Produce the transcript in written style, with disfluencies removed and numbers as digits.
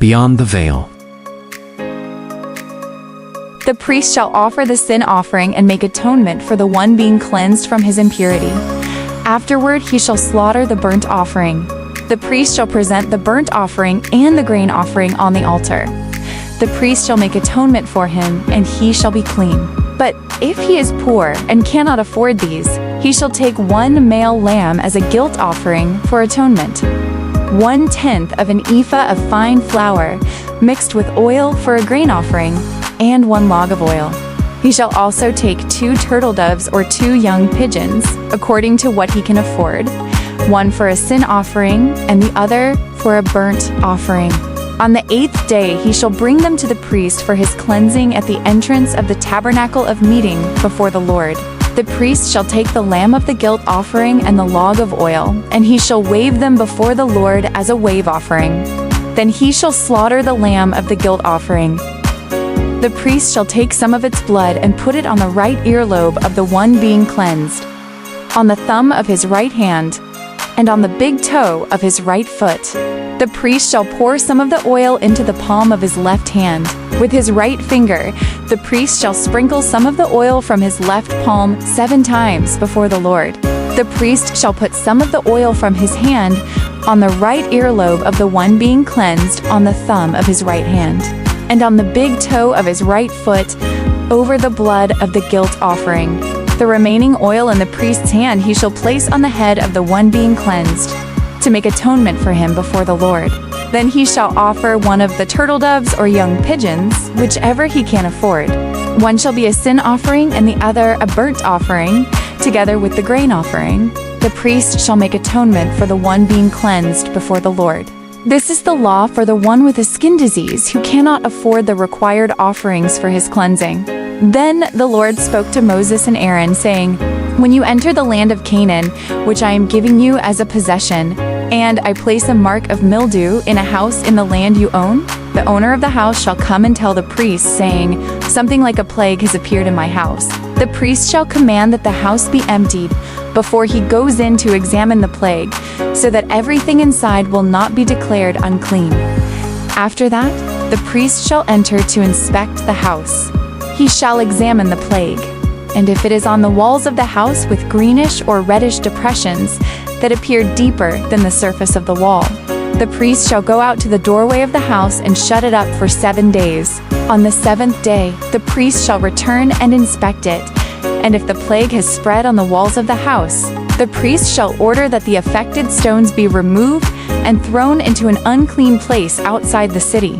beyond the veil. The priest shall offer the sin offering and make atonement for the one being cleansed from his impurity. Afterward he shall slaughter the burnt offering. The priest shall present the burnt offering and the grain offering on the altar. The priest shall make atonement for him, and he shall be clean. But if he is poor and cannot afford these, he shall take one male lamb as a guilt offering for atonement, 1/10 of an ephah of fine flour, mixed with oil for a grain offering, and 1 log of oil. He shall also take 2 turtle doves or 2 young pigeons, according to what he can afford, one for a sin offering and the other for a burnt offering. On the 8th day he shall bring them to the priest for his cleansing at the entrance of the tabernacle of meeting before the Lord. The priest shall take the lamb of the guilt offering and the log of oil, and he shall wave them before the Lord as a wave offering. Then he shall slaughter the lamb of the guilt offering. The priest shall take some of its blood and put it on the right earlobe of the one being cleansed, on the thumb of his right hand, and on the big toe of his right foot. The priest shall pour some of the oil into the palm of his left hand. With his right finger, the priest shall sprinkle some of the oil from his left palm 7 times before the Lord. The priest shall put some of the oil from his hand on the right earlobe of the one being cleansed, on the thumb of his right hand, and on the big toe of his right foot, over the blood of the guilt offering. The remaining oil in the priest's hand he shall place on the head of the one being cleansed, to make atonement for him before the Lord. Then he shall offer one of the turtle doves or young pigeons, whichever he can afford. One shall be a sin offering and the other a burnt offering, together with the grain offering. The priest shall make atonement for the one being cleansed before the Lord. This is the law for the one with a skin disease who cannot afford the required offerings for his cleansing. Then the Lord spoke to Moses and Aaron, saying, "When you enter the land of Canaan, which I am giving you as a possession, and I place a mark of mildew in a house in the land you own, the owner of the house shall come and tell the priest, saying, 'Something like a plague has appeared in my house.' The priest shall command that the house be emptied before he goes in to examine the plague, so that everything inside will not be declared unclean. After that, the priest shall enter to inspect the house. He shall examine the plague, and if it is on the walls of the house with greenish or reddish depressions that appear deeper than the surface of the wall, the priest shall go out to the doorway of the house and shut it up for 7 days. On the 7th day, the priest shall return and inspect it, and if the plague has spread on the walls of the house, the priest shall order that the affected stones be removed and thrown into an unclean place outside the city.